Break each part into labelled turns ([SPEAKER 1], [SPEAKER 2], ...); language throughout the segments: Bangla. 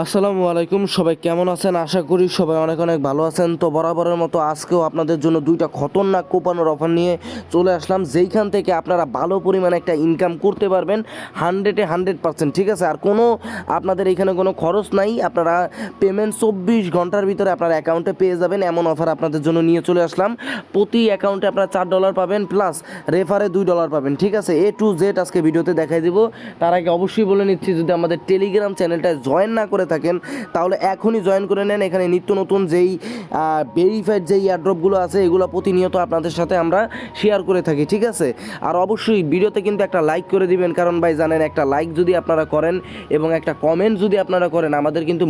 [SPEAKER 1] আসসালামু আলাইকুম, সবাই কেমন আছেন? আশা করি সবাই অনেক অনেক ভালো আছেন। তো বরাবরের মতো আজকেও আপনাদের জন্য দুইটা খতরনাক কুপনের অফার নিয়ে চলে আসলাম, যেইখান থেকে আপনারা ভালো পরিমাণে একটা ইনকাম করতে পারবেন 100%। ঠিক আছে, আর কোনো আপনাদের এখানে কোনো খরচ নাই, আপনারা পেমেন্ট 24 ঘন্টার ভিতরে আপনার অ্যাকাউন্টে পেয়ে যাবেন। এমন অফার আপনাদের জন্য নিয়ে চলে আসলাম। প্রতি অ্যাকাউন্টে আপনারা $4 পাবেন, প্লাস রেফারে $2 পাবেন। ঠিক আছে, A to Z আজকে ভিডিওতে দেখাই দিব। তার আগে অবশ্যই বলে নিচ্ছি, যদি আমাদের টেলিগ্রাম চ্যানেলটায় জয়েন না করে থাকেন তাহলে এখনই জয়েন করে নেন। এখানে নিত্য নতুন যেই ভেরিফাইড যেই এয়ারড্রপগুলো আছে এগুলো প্রতিনিয়ত আপনাদের সাথে আমরা শেয়ার করে থাকি। ঠিক আছে, আর অবশ্যই ভিডিওতে কিন্তু একটা লাইক করে দিবেন, কারণ ভাই জানেন একটা লাইক যদি আপনারা করেন এবং একটা কমেন্ট যদি আপনারা করেন, আমাদের কিন্তু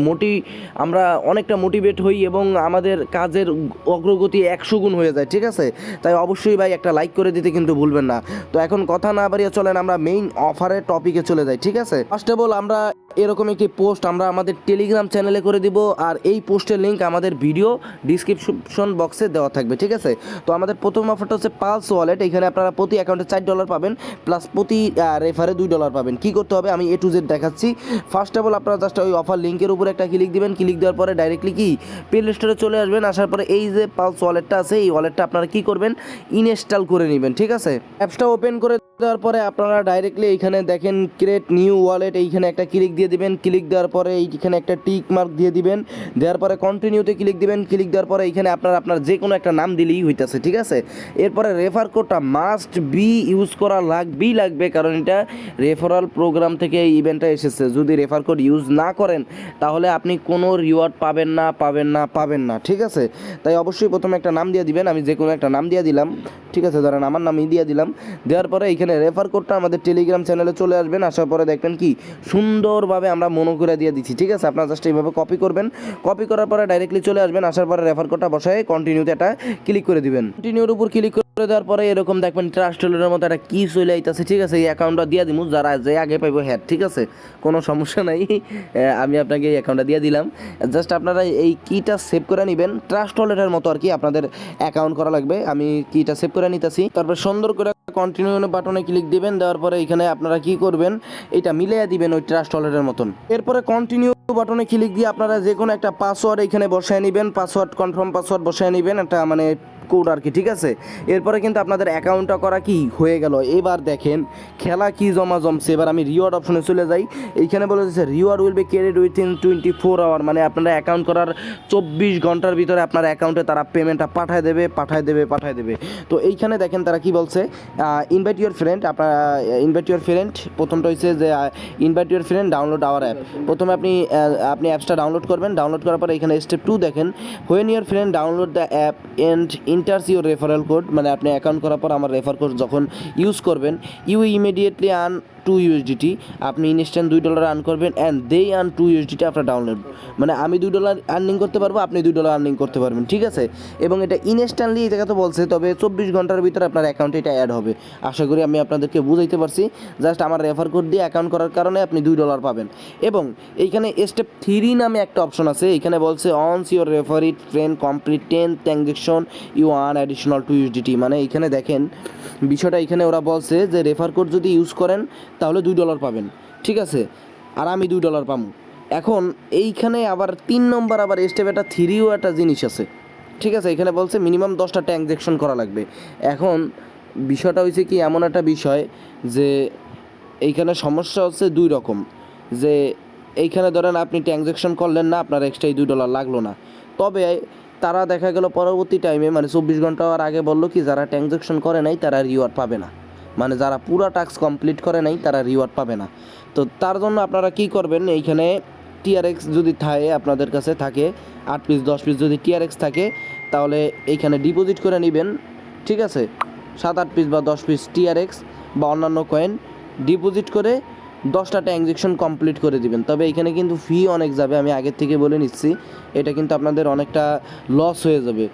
[SPEAKER 1] আমরা অনেকটা মোটিভেট হই এবং আমাদের কাজের অগ্রগতি 100 গুণ হয়ে যায়। ঠিক আছে, তাই অবশ্যই ভাই একটা লাইক করে দিতে কিন্তু ভুলবেন না। তো এখন কথা না বাড়িয়ে চলেন আমরা মেইন অফারের টপিকে চলে যাই। ঠিক আছে, ফার্স্ট অফ অল আমরা এরকম একটি পোস্ট আমরা আমাদের টেলিগ্রাম চ্যানেলে করে দিব, আর এই পোস্টের লিঙ্ক আমাদের ভিডিও ডিসক্রিপশন বক্সে দেওয়া থাকবে। ঠিক আছে, তো আমাদের প্রথম অফারটা হচ্ছে পালস ওয়ালেট। এখানে আপনারা প্রতি অ্যাকাউন্টে $4 পাবেন, প্লাস প্রতি রেফারে $2 পাবেন। কি করতে হবে আমি A to Z দেখাচ্ছি। ফার্স্ট অফ অল আপনারা জাস্ট ওই অফার লিঙ্কের উপরে একটা ক্লিক দিবেন। ক্লিক দেওয়ার পরে ডাইরেক্টলি প্লে স্টোরে চলে আসবেন। আসার পরে এই যে পালস ওয়ালেটটা আছে, এই ওয়ালেটটা আপনারা কি করবেন, ইনস্টল করে নেবেন। ঠিক আছে, অ্যাপসটা ওপেন করে দেওয়ার পরে আপনারা ডাইরেক্টলি এইখানে দেখেন ক্রিয়েট নিউ ওয়ালেট, এইখানে একটা ক্লিক দিয়ে দিবেন। ক্লিক দেওয়ার পরে এইখানে একটা টিক মার্ক দিয়ে দিবেন। দেওয়ার পরে কন্টিনিউতে ক্লিক দিবেন। ক্লিক দেওয়ার পরে এইখানে আপনার যে কোনো একটা নাম দিলেই হইতেছে। ঠিক আছে, এরপরে রেফার কোডটা মাস্ট বি ইউজ করা লাগবে, কারণ এটা রেফারাল প্রোগ্রাম থেকে এই ইভেন্টটা এসেছে। যদি রেফার কোড ইউজ না করেন তাহলে আপনি কোনো রিওয়ার্ড পাবেন না। ঠিক আছে, তাই অবশ্যই প্রথমে একটা নাম দিয়ে দিবেন। আমি যে কোনো একটা নাম দিয়ে দিলাম। ঠিক আছে, ধরেন আমার নামই দিয়ে দিলাম। দেওয়ার পরে এইখানে রেফার কোডটা আমাদের টেলিগ্রাম চ্যানেলে চলে আসবেন। আসার পরে দেখবেন কি সুন্দরভাবে আমরা মনো করে দিয়ে দিচ্ছি। ঠিক আছে, আপনারা জাস্ট এইভাবে কপি করবেন। কপি করার পরে ডাইরেক্টলি চলে আসবেন। আসার পরে রেফার কোডটা বসায় কন্টিনিউতে একটা ক্লিক করে দিবেন। কন্টিনিউর উপর ক্লিক করে দেওয়ার পরে এরকম দেখবেন ট্রাস্ট হোল্ডারের মতো একটা কি চলে আইতাছে। ঠিক আছে, এই অ্যাকাউন্টটা দিয়ে দিমু, যারা যে আগে পাইবো হ্যাঁ। ঠিক আছে, কোনো সমস্যা নাই, আমি আপনাকে এই অ্যাকাউন্টটা দিয়ে দিলাম। জাস্ট আপনারা এই কিটা সেভ করে নেবেন, ট্রাস্ট হোল্ডারের মতো আর কি আপনাদের অ্যাকাউন্ট করা লাগবে। আমি কিটা সেভ করে নিতেছি। তারপর সুন্দর করে কন্টিনিউ বাটনে ক্লিক দিবেন। দেওয়ার পরে এখানে আপনারা কি করবেন, এটা মিলিয়ে দিবেন ওই ট্রাস্ট ওয়ালেটের মতন। এরপরে কন্টিনিউ বাটনে ক্লিক দিয়ে আপনারা যে কোনো একটা পাসওয়ার্ড এখানে বসায় নেবেন। পাসওয়ার্ড কনফার্ম পাসওয়ার্ড বসায় নেবেন, একটা মানে কোড আর কি। ঠিক আছে, এরপরে কিন্তু আপনাদের অ্যাকাউন্টটা করা কি হয়ে গেল। এবার দেখেন খেলা কি জমছে। এবার আমি রিওয়ার্ড অপশনে চলে যাই। এইখানে বলে দিচ্ছে reward will be credit within 24 hour, মানে আপনারা অ্যাকাউন্ট করার 24 ঘন্টার ভিতরে আপনার অ্যাকাউন্টে তারা পেমেন্টটা পাঠায় দেবে। তো এইখানে দেখেন তারা কি বলছে, invite your friend. Invite your friend, প্রথমটা হচ্ছে যে invite your friend download hour app. প্রথমে আপনি অ্যাপসটা ডাউনলোড করবেন। ডাউনলোড করার পরে এখানে স্টেপ 2 দেখেন, when your friend download the app and enters your referral code, মানে আপনি অ্যাকাউন্ট করার পর আমার রেফার কোড যখন ইউজ করবেন, ইউ ইমিডিয়েটলি আর্ন $2, আপনি ইনস্ট্যান্ট $2 আর্ন করবেন, and they earn $2 after download, মানে আমি $2 আর্নিং করতে পারবো, আপনি $2 আর্নিং করতে পারবেন। ঠিক আছে, এবং এটা ইনস্ট্যান্টলি এই জায়গা তো বলছে, তবে 24 ঘন্টার ভিতরে আপনার অ্যাকাউন্টে এটা অ্যাড হবে। আশা করি আমি আপনাদেরকে বুঝাইতে পারছি। জাস্ট আমার রেফার কোড দিয়ে অ্যাকাউন্ট করার কারণে আপনি $2 পাবেন। এবং এইখানে স্টেপ 3 নামে একটা অপশন আছে। এখানে বলছে once your referred friend complete 10 transaction you earn additional $2। মানে এইখানে দেখেন বিষয়টা, এখানে ওরা বলছে যে রেফার কোড যদি ইউজ করেন তাহলে $2 পাবেন। ঠিক আছে, আর আমি $2 পাবো। এখন এইখানে আবার 3 নম্বর আবার স্টেপ একটা 3ও একটা জিনিস আছে। ঠিক আছে, এখানে বলছে মিনিমাম 10টা ট্রানজ্যাকশন করা লাগবে। এখন বিষয়টা হয়েছে কি, এমন একটা বিষয় যে এইখানে সমস্যা হচ্ছে 2 রকম। যে এইখানে ধরেন আপনি ট্রানজ্যাকশন করলেন না, আপনার এক্সট্রা $2 লাগলো না, তবে তারা দেখা গেল পরবর্তী টাইমে মানে 24 ঘন্টা আর আগে বললো কি যারা ট্রানজ্যাকশন করে নাই তারা রিওয়ার্ড পাবে না, মানে যারা পুরো টাস্ক কমপ্লিট করে নাই তারা রিওয়ার্ড পাবে না। তো তার জন্য আপনারা কি করবেন, এইখানে TRX যদি আপনাদের কাছে থাকে 8 পিস 10 পিস যদি TRX থাকে, তাহলে এইখানে ডিপোজিট করে নেবেন। ঠিক আছে, 7-8 পিস বা 10 পিস TRX বা অন্যান্য কয়েন ডিপোজিট করে 10টা ট্রানজ্যাকশন কমপ্লিট করে দিবেন। তবে এখানে কিন্তু ফি অনেক যাবে, আমি আগের থেকে বলে নিচ্ছি, এটা কিন্তু আপনাদের অনেকটা লস হয়ে যাবে।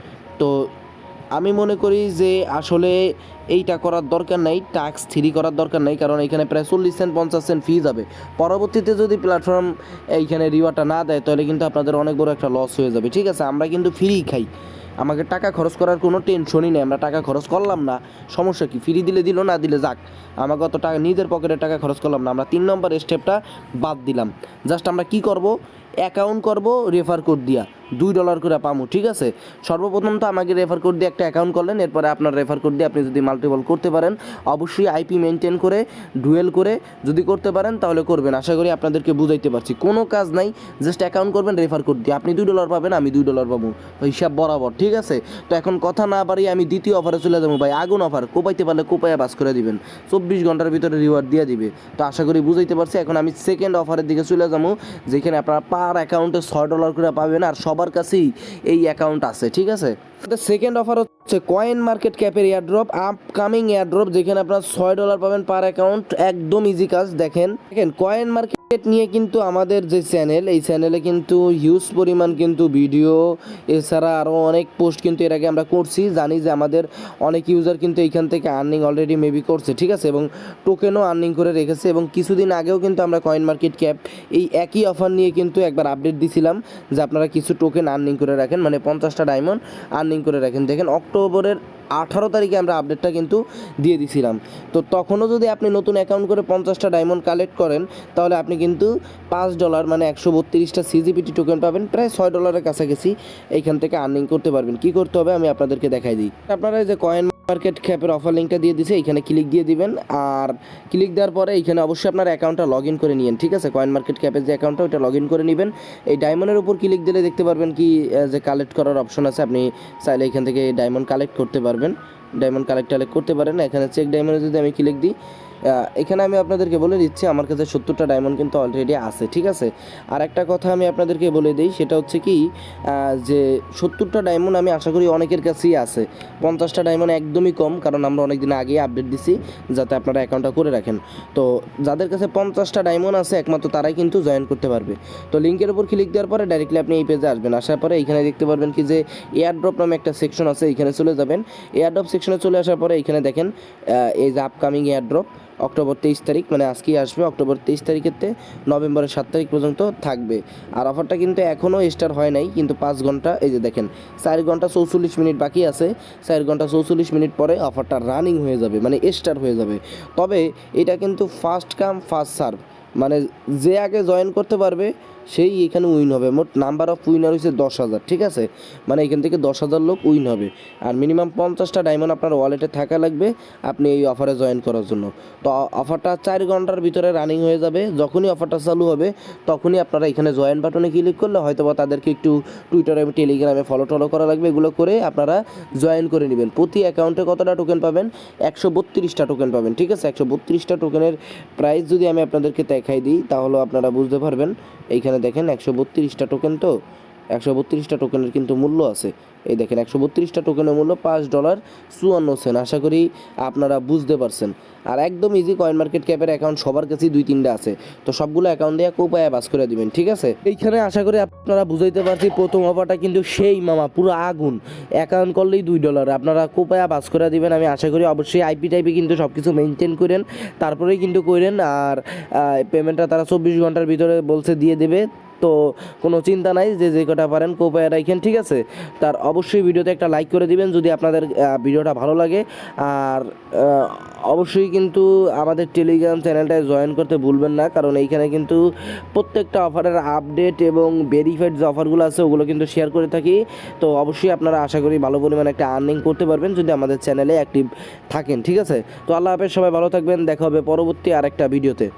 [SPEAKER 1] তো আমি মনে করি যে আসলে এইটা করার দরকার নাই, টাস্ক 3 করার দরকার নাই, কারণ এখানে প্রায় 40 সেন্ট 50 সেন্ট ফি যাবে। পরবর্তীতে যদি প্ল্যাটফর্ম এইখানে রিওয়ার্ডটা না দেয় তাহলে কিন্তু আপনাদের অনেক বড় একটা লস হয়ে যাবে। ঠিক আছে, আমরা কিন্তু ফ্রি খাই, আমাকে টাকা খরচ করার কোনো টেনশনই নেই। আমরা টাকা খরচ করলাম না, সমস্যা কি, ফ্রি দিলে দিল, না দিলে যাক, আমাকে অত টাকা নিজের পকেটে টাকা খরচ করলাম না। আমরা 3 নম্বর স্টেপটা বাদ দিলাম। জাস্ট আমরা কি করব, অ্যাকাউন্ট করবো রেফার কোড দিয়া $2 করে পামু, ঠিক আছে। সর্বপ্রথম তো আমাকে রেফার কোড দিয়ে একটা অ্যাকাউন্ট করলেন, এরপরে আপনার রেফার কোড দিয়ে আপনি যদি মাল্টিপল করতে পারেন, অবশ্যই আইপি মেনটেন করে ডুয়েল করে যদি করতে পারেন তাহলে করবেন। আশা করি আপনাদেরকে বুঝাইতে পারছি, কোনো কাজ নাই, জাস্ট অ্যাকাউন্ট করবেন রেফার কোড দিয়ে, আপনি $2 পাবেন, আমি $2 পাবো, হিসাব বরাবর, ঠিক আছে। তো এখন কথা না বাড়িয়ে আমি দ্বিতীয় অফারে চলে যাবো ভাই, আগুন অফার, কোপাইতে পারলে কোপাইয়া বাস করে দিবেন, 24 ঘন্টার ভিতরে রিওয়ার্ড দিয়ে দিবে। তো আশা করি বুঝাইতে পারছি। এখন আমি সেকেন্ড অফারের দিকে চলে যাবো, যেখানে আপনারা পার অ্যাকাউন্টে $6 করে পাবেন, আর সবার কাছেই এই অ্যাকাউন্ট আছে, ঠিক আছে। সেকেন্ড অফার হচ্ছে কয়েন মার্কেট ক্যাপের এয়ারড্রপ, আপকামিং এয়ারড্রপ, যেখানে আপনার $6 পাবেন পার অ্যাকাউন্ট। একদম ইজি কাজ। দেখেন কয়েন মার্কেট নিয়ে কিন্তু আমাদের যে চ্যানেল, এই চ্যানেলে কিন্তু হিউজ পরিমাণ কিন্তু ভিডিও, এছাড়া আরও অনেক পোস্ট কিন্তু এর আগে আমরা করছি। জানি যে আমাদের অনেক ইউজার কিন্তু এইখান থেকে আর্নিং অলরেডি মেবি করছে, ঠিক আছে, এবং টোকেনও আর্নিং করে রেখেছে। এবং কিছুদিন আগেও কিন্তু আমরা কয়েন মার্কেট ক্যাপ এই একই অফার নিয়ে কিন্তু একবার আপডেট দিছিলাম যে আপনারা কিছু টোকেন আর্নিং করে রাখেন, মানে 50টা ডায়মন্ড আর্নিং করে রাখেন। দেখেন অক্টোবরের 18 তারিখে আমরা আপডেটটা কিন্তু দিয়ে দিছিলাম। তো তখনও যদি আপনি নতুন অ্যাকাউন্ট করে 50টা ডায়মন্ড কালেক্ট করেন, তাহলে আপনি কিন্তু $5 মানে 132টা সিজিপিটি টোকেন পাবেন, প্রায় $6 কাছাকাছি এইখান থেকে আর্নিং করতে পারবেন। কি করতে হবে আমি আপনাদেরকে দেখাই দিই। আপনারা যে কয়েন মার্কেট ক্যাপের অফার লিঙ্কটা দিয়ে দিছে, এইখানে ক্লিক দিয়ে দিবেন, আর ক্লিক দেওয়ার পরে এইখানে অবশ্যই আপনার অ্যাকাউন্টটা লগ ইন করে নিন, ঠিক আছে। কয়েন মার্কেট ক্যাপের যে অ্যাকাউন্টটা ওইটা লগ ইন করে নেবেন। এই ডায়মন্ডের উপর ক্লিক দিলে দেখতে পারবেন কি যে কালেক্ট করার অপশন আছে, আপনি চাইলে এখান থেকে ডায়মন্ড কালেক্ট করতে পারবেন, ডায়মন্ড কালেক্ট করতে পারেন। এখানে চেক ডায়মন্ডে যদি আমি ক্লিক দিই, এখানে আমি আপনাদেরকে বলে দিচ্ছি আমার কাছে 70টা ডায়মন্ড কিন্তু অলরেডি আছে, ঠিক আছে। আর একটা কথা আমি আপনাদেরকে বলে দিই, সেটা হচ্ছে কি যে 70টা ডায়মন্ড আমি আশা করি অনেকের কাছেই আছে। 50টা ডায়মন্ড একদমই কম, কারণ আমরা অনেক দিন আগেই আপডেট দিছি যাতে আপনারা অ্যাকাউন্টটা করে রাখেন। তো যাদের কাছে 50টা ডায়মন্ড আছে একমাত্র তারাই কিন্তু জয়েন করতে পারবে। তো লিঙ্কের উপর ক্লিক দেওয়ার পরে ডাইরেক্টলি আপনি এই পেজে আসবেন। আসার পরে এইখানে দেখতে পারবেন কি যে এয়ারড্রপ নামে একটা সেকশন আছে, এইখানে চলে যাবেন। এয়ারড্রপ সেকশনে চলে আসার পরে এইখানে দেখেন এই যে আপকামিং এয়ারড্রপ অক্টোবর 23 তারিখ, মানে আজকেই আসবে, অক্টোবর 23 তারিখেতে নভেম্বরের 7 তারিখ পর্যন্ত থাকবে। আর অফারটা কিন্তু এখনও স্টার্ট হয় নাই, কিন্তু 5 ঘন্টা, এই যে দেখেন 4 ঘন্টা 44 মিনিট বাকি আছে, 4 ঘন্টা 44 মিনিট পরে অফারটা রানিং হয়ে যাবে, মানে স্টার্ট হয়ে যাবে। তবে এটা কিন্তু ফার্স্ট কাম ফার্স্ট সার্ভ, মানে যে আগে জয়েন করতে পারবে সেই এখানে উইন হবে। মোট নাম্বার অফ উইনার হচ্ছে 10,000, ঠিক আছে, মানে এখান থেকে 10,000 লোক উইন হবে। আর মিনিমাম 50টা ডায়মন্ড আপনার ওয়ালেটে থাকা লাগবে আপনি এই অফারে জয়েন করার জন্য। তো অফারটা 4 ঘন্টার ভিতরে রানিং হয়ে যাবে। যখনই অফারটা চালু হবে তখনই আপনারা এখানে জয়েন বাটনে ক্লিক করলে হয়তো বা তাদেরকে একটু টুইটারে টেলিগ্রামে ফলো টলো করা লাগবে, এগুলো করে আপনারা জয়েন করে নেবেন। প্রতি অ্যাকাউন্টে কতটা টোকেন পাবেন? 132টা টোকেন পাবেন, ঠিক আছে। 132টা টোকেনের প্রাইস যদি আমি আপনাদেরকে দেখাই দিই তাহলে আপনারা বুঝতে পারবেন। এইখানে দেখেন 132টা টোকেন, তো 132টা টোকেনের কিন্তু মূল্য আছে। এই দেখেন 132টা টোকেনের মূল্য $5.54। আশা করি আপনারা বুঝতে পারছেন। আর একদম ইজি, কয়েন মার্কেট ক্যাপের অ্যাকাউন্ট সবার কাছেই 2-3টা আছে, তো সবগুলো অ্যাকাউন্ট দিয়ে কোপায় বাস করে দিবেন, ঠিক আছে। এইখানে আশা করি আপনারা বুঝাইতে পারছি, প্রথম অফারটা কিন্তু সেই মামা পুরো আগুন, অ্যাকাউন্ট করলেই $2 আপনারা কোপায়া বাস করে দিবেন। আমি আশা করি অবশ্যই আইপি টাইপে কিন্তু সব কিছু মেনটেন করেন, তারপরেই কিন্তু করেন। আর পেমেন্টটা তারা 24 ঘন্টার ভিতরে বলছে দিয়ে দেবে, তো কোনো চিন্তা নাই, যে কটা পারেন কোপায় রাখেন, ঠিক আছে। তার অবশ্যই ভিডিওতে একটা লাইক করে দিবেন যদি আপনাদের ভিডিওটা ভালো লাগে। আর অবশ্যই কিন্তু আমাদের টেলিগ্রাম চ্যানেলটায় জয়েন করতে ভুলবেন না, কারণ এইখানে কিন্তু প্রত্যেকটা অফারের আপডেট এবং ভেরিফাইড যে অফারগুলো আছে ওগুলো কিন্তু শেয়ার করে থাকি। তো অবশ্যই আপনারা আশা করি ভালো পরিমাণে একটা আর্নিং করতে পারবেন যদি আমাদের চ্যানেলে অ্যাক্টিভ থাকেন, ঠিক আছে। তো আল্লাহ হাফেজ, সবাই ভালো থাকবেন, দেখা হবে পরবর্তী আরেকটা ভিডিওতে।